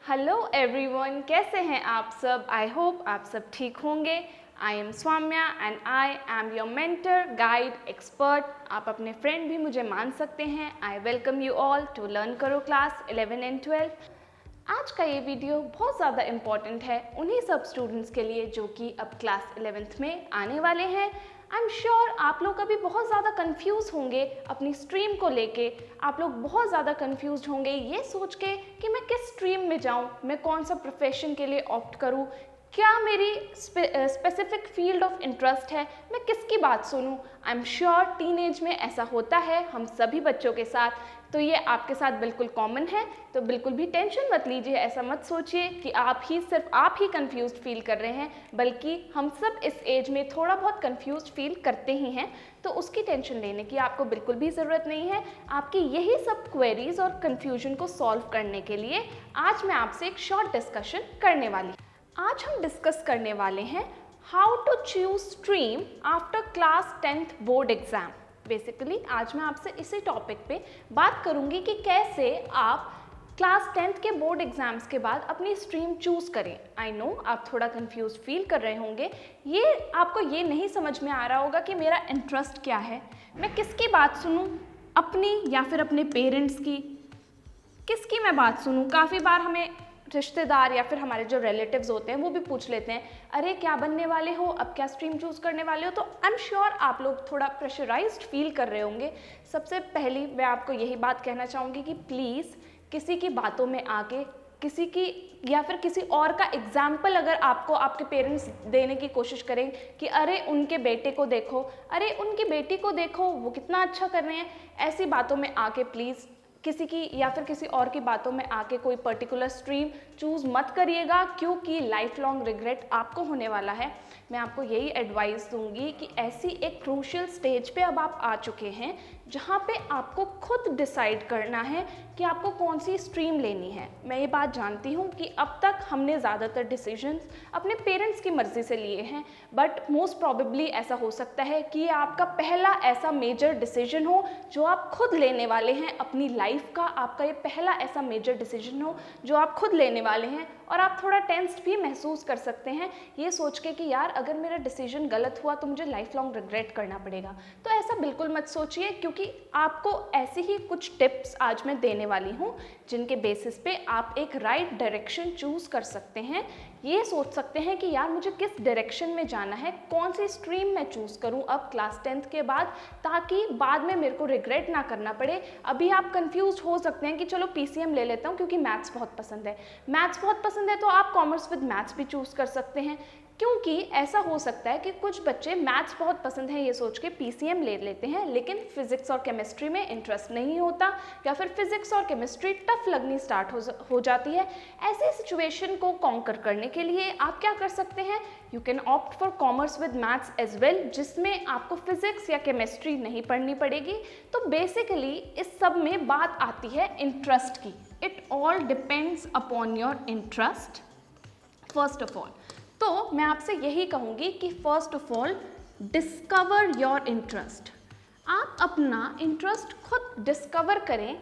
Hello everyone, कैसे हैं आप सब। आई होप आप सब ठीक होंगे। I am Swamya and I am your mentor, guide, expert. आप अपने फ्रेंड भी मुझे मान सकते हैं। I welcome you all to learn करो क्लास 11 एंड 12। आज का ये वीडियो बहुत ज़्यादा इम्पॉर्टेंट है उन्हीं सब स्टूडेंट्स के लिए जो कि अब क्लास 11th में आने वाले हैं। आई एम श्योर आप लोग अभी बहुत ज़्यादा कंफ्यूज होंगे अपनी स्ट्रीम को लेके। आप लोग बहुत ज़्यादा कंफ्यूज होंगे ये सोच के कि मैं किस स्ट्रीम में जाऊँ, मैं कौन सा प्रोफेशन के लिए ऑप्ट करूँ, क्या मेरी स्पेसिफिक फील्ड ऑफ इंटरेस्ट है, मैं किसकी बात सुनूं। आई एम श्योर टीनेज में ऐसा होता है हम सभी बच्चों के साथ, तो ये आपके साथ बिल्कुल कॉमन है। तो बिल्कुल भी टेंशन मत लीजिए, ऐसा मत सोचिए कि सिर्फ आप ही कंफ्यूज्ड फील कर रहे हैं, बल्कि हम सब इस एज में थोड़ा बहुत कंफ्यूज्ड फील करते ही हैं। तो उसकी टेंशन लेने की आपको बिल्कुल भी ज़रूरत नहीं है। आपकी यही सब क्वेरीज और कन्फ्यूजन को सॉल्व करने के लिए आज मैं आपसे एक शॉर्ट डिस्कशन करने वाली हूँ। आज हम डिस्कस करने वाले हैं how to choose stream after class 10th board exam. Basically आज मैं आपसे इसी टॉपिक पे बात करूंगी कि कैसे आप क्लास 10th के बोर्ड एग्जाम्स के बाद अपनी स्ट्रीम चूज करें। आई नो आप थोड़ा कंफ्यूज फील कर रहे होंगे, ये आपको ये नहीं समझ में आ रहा होगा कि मेरा इंटरेस्ट क्या है, मैं किसकी बात सुनूं, अपनी या फिर अपने पेरेंट्स की, किसकी मैं बात सुनूं। काफ़ी बार हमें रिश्तेदार या फिर हमारे जो रिलेटिव्स होते हैं वो भी पूछ लेते हैं, अरे क्या बनने वाले हो, अब क्या स्ट्रीम चूज़ करने वाले हो। तो आई एम श्योर आप लोग थोड़ा प्रेशराइज्ड फील कर रहे होंगे। सबसे पहली मैं आपको यही बात कहना चाहूँगी कि प्लीज़ किसी की बातों में आके किसी की या फिर किसी और का एग्जाम्पल अगर आपको आपके पेरेंट्स देने की कोशिश करें कि अरे उनके बेटे को देखो, अरे उनकी बेटी को देखो, वो कितना अच्छा कर रहे हैं, ऐसी बातों में आके प्लीज़ किसी की या फिर किसी और की बातों में आके कोई पर्टिकुलर स्ट्रीम चूज़ मत करिएगा, क्योंकि लाइफ लॉन्ग रिग्रेट आपको होने वाला है। मैं आपको यही एडवाइस दूंगी कि ऐसी एक क्रूशियल स्टेज पे अब आप आ चुके हैं जहाँ पे आपको खुद डिसाइड करना है कि आपको कौन सी स्ट्रीम लेनी है। मैं ये बात जानती हूँ कि अब तक हमने ज़्यादातर डिसीजंस अपने पेरेंट्स की मर्ज़ी से लिए हैं, बट मोस्ट प्रॉबेबली ऐसा हो सकता है कि ये आपका पहला ऐसा मेजर डिसीजन हो जो आप खुद लेने वाले हैं अपनी लाइफ का। आपका ये पहला ऐसा मेजर डिसीजन हो जो आप खुद लेने वाले हैं, और आप थोड़ा टेंस्ड भी महसूस कर सकते हैं ये सोच के कि यार अगर मेरा डिसीजन गलत हुआ तो मुझे लाइफ लॉन्ग रिग्रेट करना पड़ेगा। तो ऐसा बिल्कुल मत सोचिए, क्योंकि आपको ऐसी ही कुछ टिप्स आज मैं देने वाली हूँ जिनके बेसिस पे आप एक राइट डायरेक्शन चूज कर सकते हैं। ये सोच सकते हैं कि यार मुझे किस डायरेक्शन में जाना है, कौन सी स्ट्रीम मैं चूज करूं अब क्लास 10th के बाद, ताकि बाद में मेरे को रिग्रेट ना करना पड़े। अभी आप कंफ्यूज हो सकते हैं कि चलो पीसीएम ले लेता हूं क्योंकि मैथ्स बहुत पसंद है। मैथ्स बहुत पसंद है तो आप कॉमर्स विद मैथ्स भी चूज कर सकते हैं, क्योंकि ऐसा हो सकता है कि कुछ बच्चे मैथ्स बहुत पसंद है ये सोच के पीसीएम ले लेते हैं, लेकिन फिजिक्स और केमिस्ट्री में इंटरेस्ट नहीं होता, या फिर फिजिक्स और केमिस्ट्री टफ लगनी स्टार्ट हो जाती है। ऐसे सिचुएशन को कॉन्कर करने के लिए आप क्या कर सकते हैं, you can opt for commerce with maths as well, जिसमें आपको फिजिक्स या केमिस्ट्री नहीं पढ़नी पड़ेगी। तो बेसिकली इस सब में बात आती है इंटरेस्ट की। It all depends upon your interest first of all. तो मैं आपसे यही कहूँगी कि first of all discover your interest. आप अपना इंटरेस्ट खुद डिस्कवर करें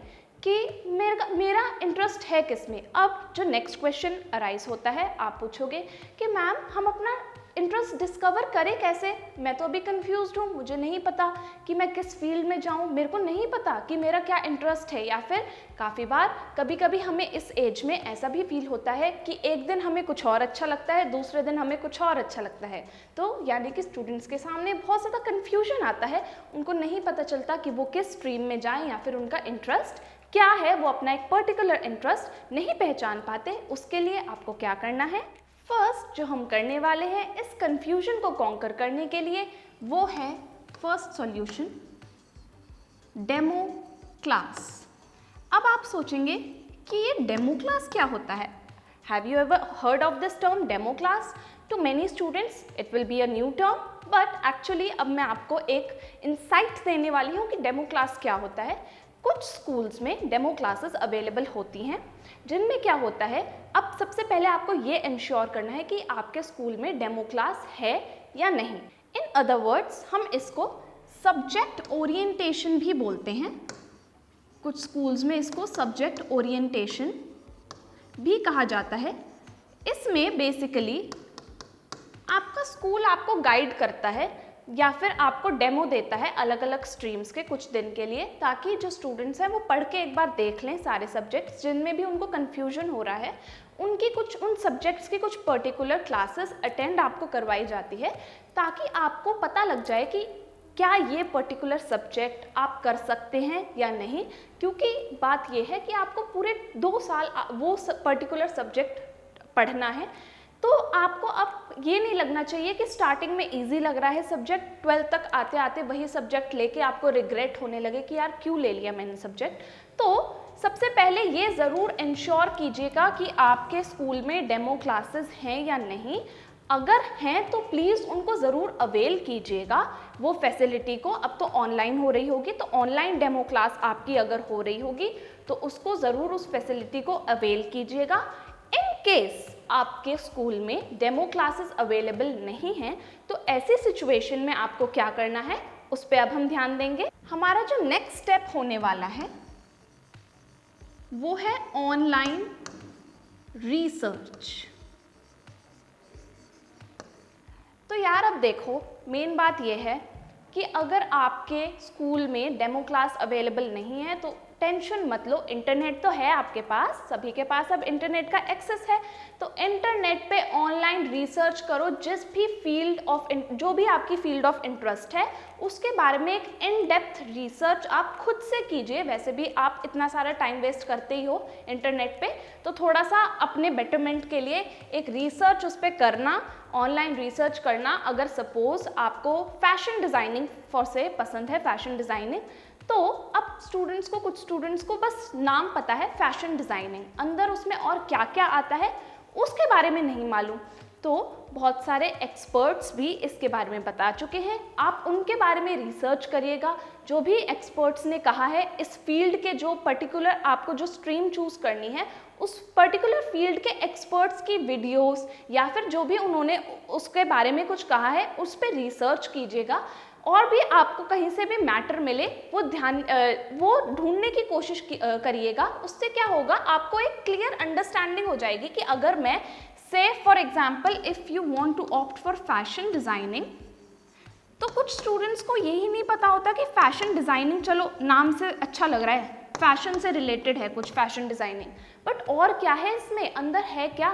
कि मेरा इंटरेस्ट है किस में। अब जो नेक्स्ट क्वेश्चन अराइज होता है, आप पूछोगे कि मैम हम अपना इंटरेस्ट डिस्कवर करें कैसे, मैं तो अभी कंफ्यूज्ड हूँ, मुझे नहीं पता कि मैं किस फील्ड में जाऊँ, मेरे को नहीं पता कि मेरा क्या इंटरेस्ट है। या फिर काफ़ी बार कभी कभी हमें इस एज में ऐसा भी फील होता है कि एक दिन हमें कुछ और अच्छा लगता है, दूसरे दिन हमें कुछ और अच्छा लगता है। तो यानी कि स्टूडेंट्स के सामने बहुत ज़्यादा कन्फ्यूजन आता है, उनको नहीं पता चलता कि वो किस स्ट्रीम में जाएँ या फिर उनका इंटरेस्ट क्या है, वो अपना एक पर्टिकुलर इंटरेस्ट नहीं पहचान पाते। उसके लिए आपको क्या करना है, फर्स्ट जो हम करने वाले हैं इस कंफ्यूजन को कॉन्कर करने के लिए, वो है फर्स्ट सॉल्यूशन, डेमो क्लास। अब आप सोचेंगे कि ये डेमो क्लास क्या होता है। Have you ever heard of this term demo class? To many students it will be a new term, but actually अब मैं आपको एक इंसाइट देने वाली हूँ कि डेमो क्लास क्या होता है। कुछ स्कूल्स में डेमो क्लासेस अवेलेबल होती हैं जिनमें क्या होता है, अब सबसे पहले आपको ये इंश्योर करना है कि आपके स्कूल में डेमो क्लास है या नहीं। इन अदर वर्ड्स हम इसको सब्जेक्ट ओरिएंटेशन भी बोलते हैं। कुछ स्कूल्स में इसको सब्जेक्ट ओरिएंटेशन भी कहा जाता है। इसमें बेसिकली आपका स्कूल आपको गाइड करता है या फिर आपको डेमो देता है अलग अलग स्ट्रीम्स के कुछ दिन के लिए, ताकि जो स्टूडेंट्स हैं वो पढ़ के एक बार देख लें सारे सब्जेक्ट्स जिनमें भी उनको कन्फ्यूजन हो रहा है, उनकी कुछ उन सब्जेक्ट्स की कुछ पर्टिकुलर क्लासेस अटेंड आपको करवाई जाती है, ताकि आपको पता लग जाए कि क्या ये पर्टिकुलर सब्जेक्ट आप कर सकते हैं या नहीं। क्योंकि बात ये है कि आपको पूरे 2 साल वो पर्टिकुलर सब्जेक्ट पढ़ना है, तो आपको अब ये नहीं लगना चाहिए कि स्टार्टिंग में इजी लग रहा है सब्जेक्ट, 12th तक आते आते वही सब्जेक्ट लेके आपको रिग्रेट होने लगे कि यार क्यों ले लिया मैंने सब्जेक्ट। तो सबसे पहले ये ज़रूर इंश्योर कीजिएगा कि आपके स्कूल में डेमो क्लासेस हैं या नहीं। अगर हैं तो प्लीज़ उनको ज़रूर अवेल कीजिएगा वो फैसिलिटी को। अब तो ऑनलाइन हो रही होगी, तो ऑनलाइन डेमो क्लास आपकी अगर हो रही होगी तो उसको ज़रूर उस फैसिलिटी को अवेल कीजिएगा। इन केस आपके स्कूल में डेमो क्लासेस अवेलेबल नहीं हैं, तो ऐसी सिचुएशन में आपको क्या करना है उस पर अब हम ध्यान देंगे। हमारा जो नेक्स्ट स्टेप होने वाला है वो है ऑनलाइन रिसर्च। तो यार अब देखो, मेन बात यह है कि अगर आपके स्कूल में डेमो क्लास अवेलेबल नहीं है तो टेंशन मत लो, इंटरनेट तो है आपके पास, सभी के पास अब इंटरनेट का एक्सेस है। तो इंटरनेट पे ऑनलाइन रिसर्च करो, जिस भी फील्ड ऑफ जो भी आपकी फील्ड ऑफ इंटरेस्ट है उसके बारे में एक इन डेप्थ रिसर्च आप खुद से कीजिए। वैसे भी आप इतना सारा टाइम वेस्ट करते ही हो इंटरनेट पे, तो थोड़ा सा अपने बेटरमेंट के लिए एक रिसर्च उस पर करना, ऑनलाइन रिसर्च करना। अगर सपोज आपको फैशन डिज़ाइनिंग फॉर से पसंद है, फैशन डिज़ाइनिंग, तो अब कुछ स्टूडेंट्स को बस नाम पता है फैशन डिज़ाइनिंग, अंदर उसमें और क्या क्या आता है उसके बारे में नहीं मालूम। तो बहुत सारे एक्सपर्ट्स भी इसके बारे में बता चुके हैं, आप उनके बारे में रिसर्च करिएगा। जो भी एक्सपर्ट्स ने कहा है इस फील्ड के, जो पर्टिकुलर आपको जो स्ट्रीम चूज़ करनी है उस पर्टिकुलर फील्ड के एक्सपर्ट्स की वीडियोस या फिर जो भी उन्होंने उसके बारे में कुछ कहा है उस पर रिसर्च कीजिएगा। और भी आपको कहीं से भी मैटर मिले वो ढूंढने की कोशिश करिएगा। उससे क्या होगा, आपको एक क्लियर अंडरस्टैंडिंग हो जाएगी कि अगर मैं say for example if you want to opt for fashion designing, तो कुछ स्टूडेंट्स को यही नहीं पता होता कि फैशन डिज़ाइनिंग, चलो नाम से अच्छा लग रहा है, फैशन से रिलेटेड है कुछ फैशन डिज़ाइनिंग, बट और क्या है इसमें, अंदर है क्या।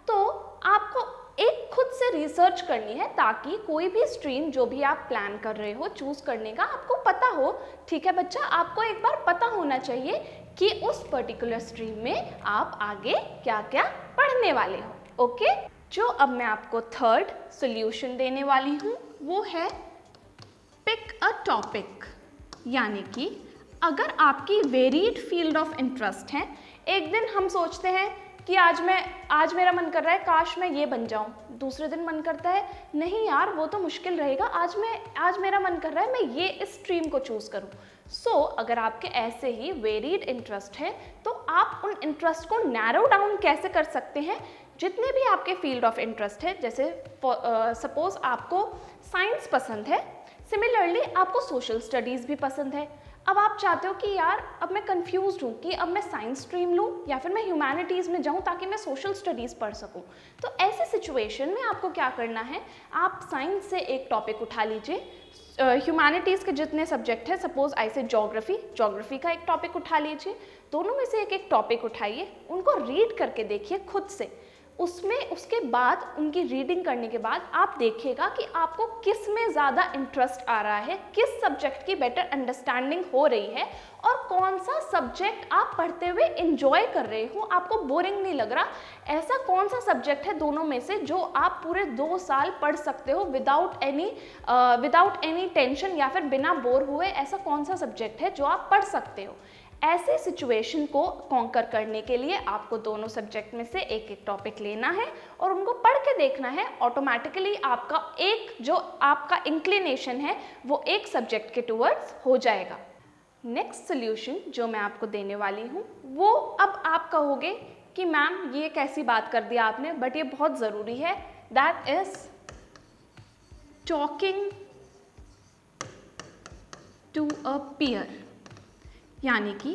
तो आपको एक खुद से रिसर्च करनी है ताकि कोई भी स्ट्रीम जो भी आप प्लान कर रहे हो चूज़ करने का आपको पता हो। ठीक है बच्चा, आपको एक बार पता होना चाहिए कि उस पर्टिकुलर स्ट्रीम में आप आगे क्या क्या पढ़ने वाले हो। ओके, जो अब मैं आपको थर्ड सॉल्यूशन देने वाली हूँ वो है पिक अ टॉपिक। यानी कि अगर आपकी वेरीड फील्ड ऑफ इंटरेस्ट है, एक दिन हम सोचते हैं कि आज मेरा मन कर रहा है काश मैं ये बन जाऊं, दूसरे दिन मन करता है नहीं यार वो तो मुश्किल रहेगा, आज मेरा मन कर रहा है मैं ये इस स्ट्रीम को चूज़ करूं। सो अगर आपके ऐसे ही वेरीड इंटरेस्ट है तो आप उन इंटरेस्ट को नैरो डाउन कैसे कर सकते हैं। जितने भी आपके फील्ड ऑफ इंटरेस्ट है, जैसे सपोज आपको साइंस पसंद है, सिमिलरली आपको सोशल स्टडीज़ भी पसंद है। अब आप चाहते हो कि यार अब मैं कंफ्यूज्ड हूँ कि अब मैं साइंस स्ट्रीम लूँ या फिर मैं ह्यूमैनिटीज़ में जाऊँ ताकि मैं सोशल स्टडीज़ पढ़ सकूँ। तो ऐसे सिचुएशन में आपको क्या करना है, आप साइंस से एक टॉपिक उठा लीजिए, ह्यूमैनिटीज़ के जितने सब्जेक्ट हैं, सपोज ऐसे जोग्राफी का एक टॉपिक उठा लीजिए, दोनों में से एक टॉपिक उठाइए, उनको रीड करके देखिए खुद से। उसके बाद उनकी रीडिंग करने के बाद आप देखिएगा कि आपको किस में ज़्यादा इंटरेस्ट आ रहा है, किस सब्जेक्ट की बेटर अंडरस्टैंडिंग हो रही है और कौन सा सब्जेक्ट आप पढ़ते हुए एंजॉय कर रहे हो, आपको बोरिंग नहीं लग रहा। ऐसा कौन सा सब्जेक्ट है दोनों में से जो आप पूरे 2 साल पढ़ सकते हो विदाउट एनी टेंशन या फिर बिना बोर हुए, ऐसा कौन सा सब्जेक्ट है जो आप पढ़ सकते हो। ऐसे सिचुएशन को कॉन्कर करने के लिए आपको दोनों सब्जेक्ट में से एक टॉपिक लेना है और उनको पढ़ के देखना है। ऑटोमेटिकली जो आपका इंक्लिनेशन है वो एक सब्जेक्ट के टूवर्ड्स हो जाएगा। नेक्स्ट सोल्यूशन जो मैं आपको देने वाली हूँ वो, अब आप कहोगे कि मैम ये कैसी बात कर दिया आपने, बट ये बहुत ज़रूरी है। That is talking to a peer. यानी कि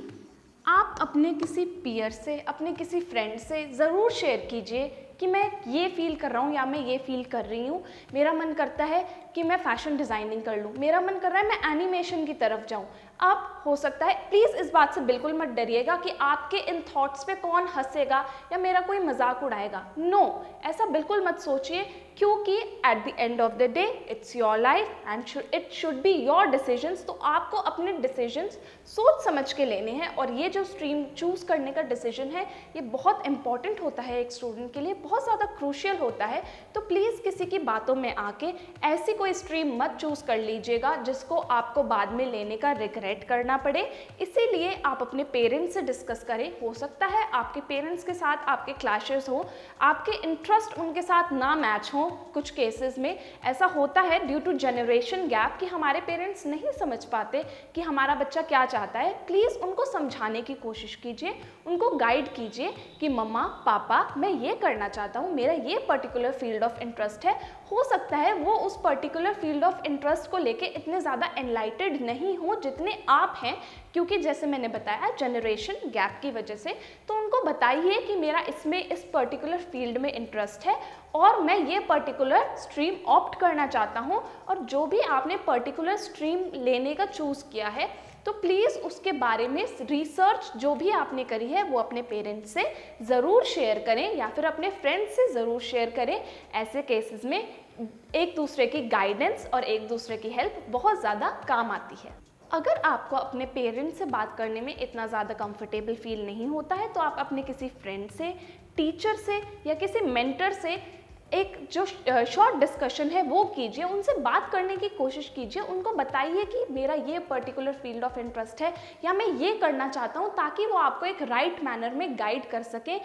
आप अपने किसी पीयर से, अपने किसी फ्रेंड से ज़रूर शेयर कीजिए कि मैं ये फ़ील कर रहा हूँ या मैं ये फ़ील कर रही हूँ, मेरा मन करता है कि मैं फ़ैशन डिज़ाइनिंग कर लूँ, मेरा मन कर रहा है मैं एनिमेशन की तरफ जाऊँ। आप हो सकता है, प्लीज़ इस बात से बिल्कुल मत डरिएगा कि आपके इन थॉट्स पे कौन हंसेगा या मेरा कोई मजाक उड़ाएगा। नो, ऐसा बिल्कुल मत सोचिए, क्योंकि at the end of the day it's your life and it should be your decisions. तो आपको अपने डिसीजंस सोच समझ के लेने हैं, और ये जो स्ट्रीम चूज़ करने का डिसीजन है ये बहुत इंपॉर्टेंट होता है एक स्टूडेंट के लिए, बहुत ज़्यादा क्रूशियल होता है। तो प्लीज़ किसी की बातों में आके ऐसी कोई स्ट्रीम मत चूज़ कर लीजिएगा जिसको आपको बाद में लेने का रिग्रेट करना पड़े। इसीलिए आप अपने पेरेंट्स से डिस्कस करें। हो सकता है आपके पेरेंट्स के साथ आपके क्लैशेस हो, आपके इंटरेस्ट उनके साथ ना मैच हो। कुछ केसेस में ऐसा होता है ड्यू टू जनरेशन गैप कि हमारे पेरेंट्स नहीं समझ पाते कि हमारा बच्चा क्या चाहता है। प्लीज़ उनको समझाने की कोशिश कीजिए, उनको गाइड कीजिए कि मम्मा पापा मैं ये करना चाहता हूँ, मेरा ये पर्टिकुलर फील्ड ऑफ इंटरेस्ट है। हो सकता है वो उस पर्टिकुलर फील्ड ऑफ इंटरेस्ट को लेके इतने ज़्यादा एनलाइटेड नहीं हो जितने आप हैं, क्योंकि जैसे मैंने बताया जनरेशन गैप की वजह से। तो उनको बताइए कि मेरा इसमें इस पर्टिकुलर फील्ड में इंटरेस्ट है और मैं ये पर्टिकुलर स्ट्रीम ऑप्ट करना चाहता हूँ। और जो भी आपने पर्टिकुलर स्ट्रीम लेने का चूज़ किया है तो प्लीज़ उसके बारे में रिसर्च जो भी आपने करी है वो अपने पेरेंट्स से ज़रूर शेयर करें या फिर अपने फ्रेंड्स से ज़रूर शेयर करें। ऐसे केसेस में एक दूसरे की गाइडेंस और एक दूसरे की हेल्प बहुत ज़्यादा काम आती है। अगर आपको अपने पेरेंट्स से बात करने में इतना ज़्यादा कंफर्टेबल फील नहीं होता है तो आप अपने किसी फ्रेंड से, टीचर से या किसी मेंटर से एक जो शॉर्ट डिस्कशन है वो कीजिए, उनसे बात करने की कोशिश कीजिए। उनको बताइए कि मेरा ये पर्टिकुलर फील्ड ऑफ इंटरेस्ट है या मैं ये करना चाहता हूँ, ताकि वो आपको एक राइट मैनर में गाइड कर सके,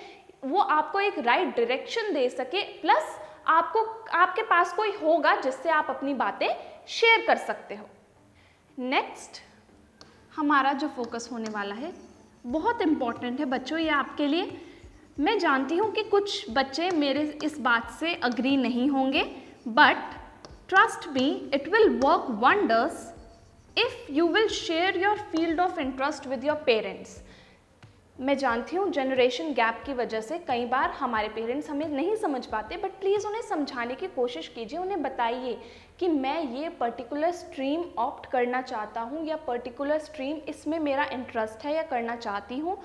वो आपको एक राइट डायरेक्शन दे सके। प्लस आपके पास कोई होगा जिससे आप अपनी बातें शेयर कर सकते हो। नेक्स्ट हमारा जो फोकस होने वाला है बहुत इम्पॉर्टेंट है बच्चों, ये आपके लिए। मैं जानती हूँ कि कुछ बच्चे मेरे इस बात से अग्री नहीं होंगे, but trust me it will work wonders if you will share your field of interest with your parents. मैं जानती हूँ जनरेशन गैप की वजह से कई बार हमारे पेरेंट्स हमें नहीं समझ पाते, बट प्लीज़ उन्हें समझाने की कोशिश कीजिए। उन्हें बताइए कि मैं ये पर्टिकुलर स्ट्रीम ऑप्ट करना चाहता हूँ या पर्टिकुलर स्ट्रीम इसमें मेरा इंटरेस्ट है या करना चाहती हूँ।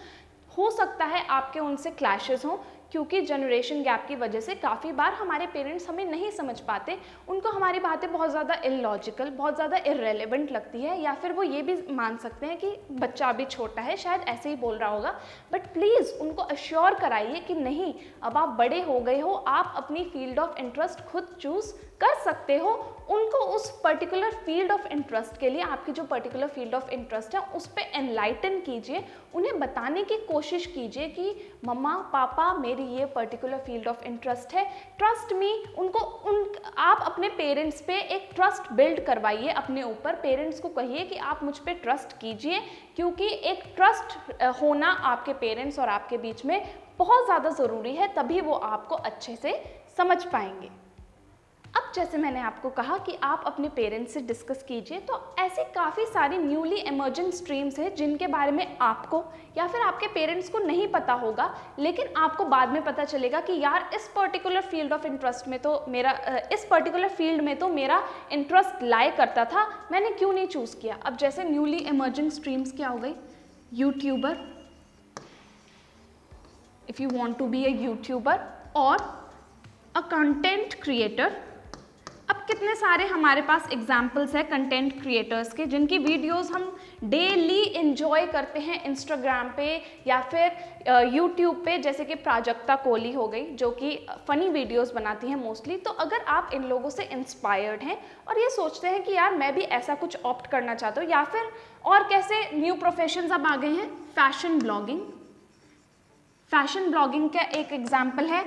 हो सकता है आपके उनसे क्लैशेस हों, क्योंकि जनरेशन गैप की वजह से काफ़ी बार हमारे पेरेंट्स हमें नहीं समझ पाते, उनको हमारी बातें बहुत ज़्यादा इलॉजिकल, बहुत ज़्यादा इररेलेवेंट लगती है, या फिर वो ये भी मान सकते हैं कि बच्चा अभी छोटा है, शायद ऐसे ही बोल रहा होगा। बट प्लीज़ उनको अश्योर कराइए कि नहीं, अब आप बड़े हो गए हो, आप अपनी फील्ड ऑफ इंटरेस्ट खुद चूज़ कर सकते हो। उनको उस पर्टिकुलर फील्ड ऑफ इंटरेस्ट के लिए, आपकी जो पर्टिकुलर फील्ड ऑफ इंटरेस्ट है उस पर एनलाइटन कीजिए, उन्हें बताने की कोशिश कीजिए कि मम्मा पापा मेरी ये पर्टिकुलर फील्ड ऑफ इंटरेस्ट है, ट्रस्ट मी। आप अपने पेरेंट्स पे एक ट्रस्ट बिल्ड करवाइए अपने ऊपर। पेरेंट्स को कहिए कि आप मुझ पे ट्रस्ट कीजिए, क्योंकि एक ट्रस्ट होना आपके पेरेंट्स और आपके बीच में बहुत ज़्यादा ज़रूरी है, तभी वो आपको अच्छे से समझ पाएंगे। अब जैसे मैंने आपको कहा कि आप अपने पेरेंट्स से डिस्कस कीजिए, तो ऐसे काफ़ी सारी न्यूली इमर्जिंग स्ट्रीम्स हैं जिनके बारे में आपको या फिर आपके पेरेंट्स को नहीं पता होगा, लेकिन आपको बाद में पता चलेगा कि यार इस पर्टिकुलर फील्ड ऑफ इंटरेस्ट में तो मेरा इस पर्टिकुलर फील्ड में तो मेरा इंटरेस्ट लाई करता था, मैंने क्यों नहीं चूज़ किया। अब जैसे न्यूली इमर्जिंग स्ट्रीम्स क्या हो गई, YouTuber, if you want to be a YouTuber, और अ कंटेंट क्रिएटर। अब कितने सारे हमारे पास एग्जाम्पल्स हैं कंटेंट क्रिएटर्स के, जिनकी वीडियोस हम डेली एंजॉय करते हैं इंस्टाग्राम पे या फिर यूट्यूब पे, जैसे कि प्राजक्ता कोहली हो गई जो कि फ़नी वीडियोस बनाती हैं मोस्टली। तो अगर आप इन लोगों से इंस्पायर्ड हैं और ये सोचते हैं कि यार मैं भी ऐसा कुछ ऑप्ट करना चाहता हूँ, या फिर और कैसे न्यू प्रोफेशंस अब आ गए हैं, फैशन ब्लॉगिंग। फैशन ब्लॉगिंग का एक एग्जाम्पल है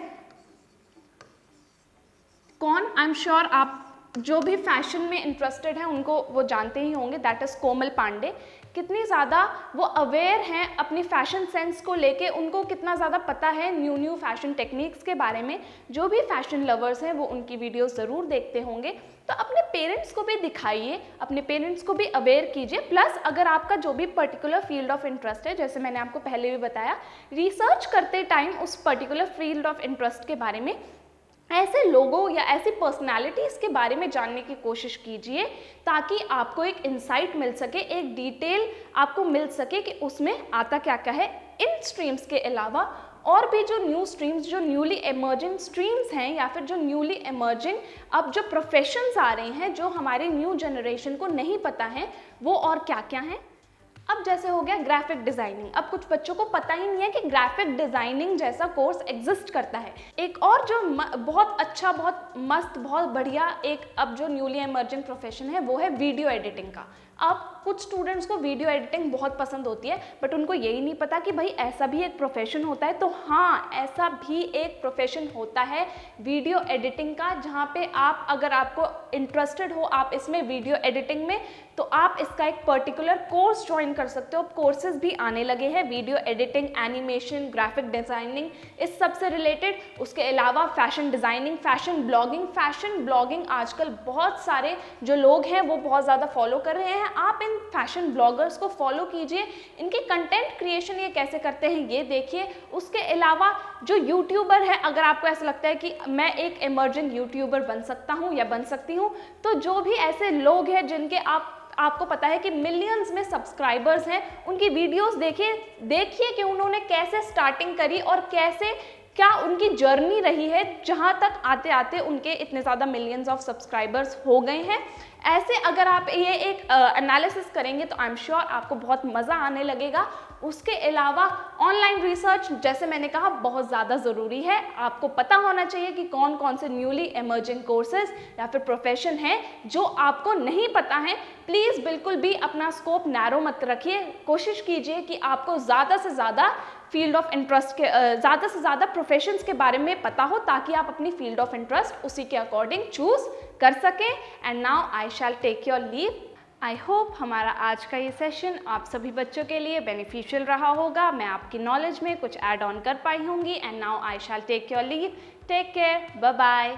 कौन, आई एम श्योर आप जो भी फैशन में इंटरेस्टेड हैं उनको वो जानते ही होंगे, दैट इज़ कोमल पांडे। कितनी ज़्यादा वो अवेयर हैं अपनी फैशन सेंस को लेके, उनको कितना ज़्यादा पता है न्यू फैशन टेक्निक्स के बारे में। जो भी फैशन लवर्स हैं वो उनकी वीडियोस ज़रूर देखते होंगे। तो अपने पेरेंट्स को भी दिखाइए, अपने पेरेंट्स को भी अवेयर कीजिए। प्लस अगर आपका जो भी पर्टिकुलर फील्ड ऑफ इंटरेस्ट है, जैसे मैंने आपको पहले भी बताया, रिसर्च करते टाइम उस पर्टिकुलर फील्ड ऑफ इंटरेस्ट के बारे में, ऐसे लोगों या ऐसी पर्सनालिटीज़ के बारे में जानने की कोशिश कीजिए, ताकि आपको एक इंसाइट मिल सके, एक डिटेल आपको मिल सके कि उसमें आता क्या क्या है। इन स्ट्रीम्स के अलावा और भी जो न्यू स्ट्रीम्स, जो न्यूली एमर्जिंग स्ट्रीम्स हैं, या फिर जो न्यूली एमर्जिंग अब जो प्रोफेशंस आ रहे हैं, जो हमारे न्यू जनरेशन को नहीं पता है, वो और क्या क्या हैं। अब जैसे हो गया ग्राफिक डिज़ाइनिंग। अब कुछ बच्चों को पता ही नहीं है कि ग्राफिक डिज़ाइनिंग जैसा कोर्स एग्जिस्ट करता है। एक और जो बहुत अच्छा, बहुत मस्त, बहुत बढ़िया एक अब जो न्यूली एमर्जिंग प्रोफेशन है वो है वीडियो एडिटिंग का। अब कुछ स्टूडेंट्स को वीडियो एडिटिंग बहुत पसंद होती है, बट उनको यही नहीं पता कि भाई ऐसा भी एक प्रोफेशन होता है। तो हाँ, ऐसा भी एक प्रोफेशन होता है वीडियो एडिटिंग का, जहाँ पे आप, अगर आपको इंटरेस्टेड हो आप इसमें वीडियो एडिटिंग में, तो आप इसका एक पर्टिकुलर कोर्स ज्वाइन कर सकते हो। कोर्सेज भी आने लगे हैं video editing, animation, graphic designing, इस सब से रिलेटेड। उसके अलावा फैशन डिज़ाइनिंग, फैशन ब्लॉगिंग आजकल बहुत सारे जो लोग हैं वो बहुत ज़्यादा फॉलो कर रहे हैं। आप इन फैशन ब्लॉगर्स को फॉलो कीजिए, इनके कंटेंट क्रिएशन ये कैसे करते हैं ये देखिए। उसके अलावा जो यूट्यूबर है, अगर आपको ऐसा लगता है कि मैं एक इमर्जिंग यूट्यूबर बन सकता हूँ या बन सकती हूँ, तो जो भी ऐसे लोग हैं जिनके आपको पता है कि मिलियंस में सब्सक्राइबर्स हैं, उनकी वीडियोस देखिए कि उन्होंने कैसे स्टार्टिंग करी और कैसे क्या उनकी जर्नी रही है, जहाँ तक आते आते उनके इतने ज़्यादा मिलियंस ऑफ सब्सक्राइबर्स हो गए हैं। ऐसे अगर आप ये एक एनालिसिस करेंगे तो आई एम श्योर आपको बहुत मज़ा आने लगेगा। उसके अलावा ऑनलाइन रिसर्च, जैसे मैंने कहा, बहुत ज़्यादा ज़रूरी है। आपको पता होना चाहिए कि कौन कौन से न्यूली इमर्जिंग कोर्सेज या फिर प्रोफेशन हैं जो आपको नहीं पता है। प्लीज़ बिल्कुल भी अपना स्कोप नैरो मत रखिए, कोशिश कीजिए कि आपको ज़्यादा से ज़्यादा फील्ड ऑफ इंटरेस्ट के, ज़्यादा से ज़्यादा प्रोफेशंस के बारे में पता हो, ताकि आप अपनी फील्ड ऑफ इंटरेस्ट उसी के अकॉर्डिंग चूज़ कर सकें। And now I shall take your leave. I hope हमारा आज का ये सेशन आप सभी बच्चों के लिए बेनिफिशियल रहा होगा। मैं आपकी नॉलेज में कुछ ऐड ऑन कर पाई होंगी। And now I shall take your leave. Take care, bye bye.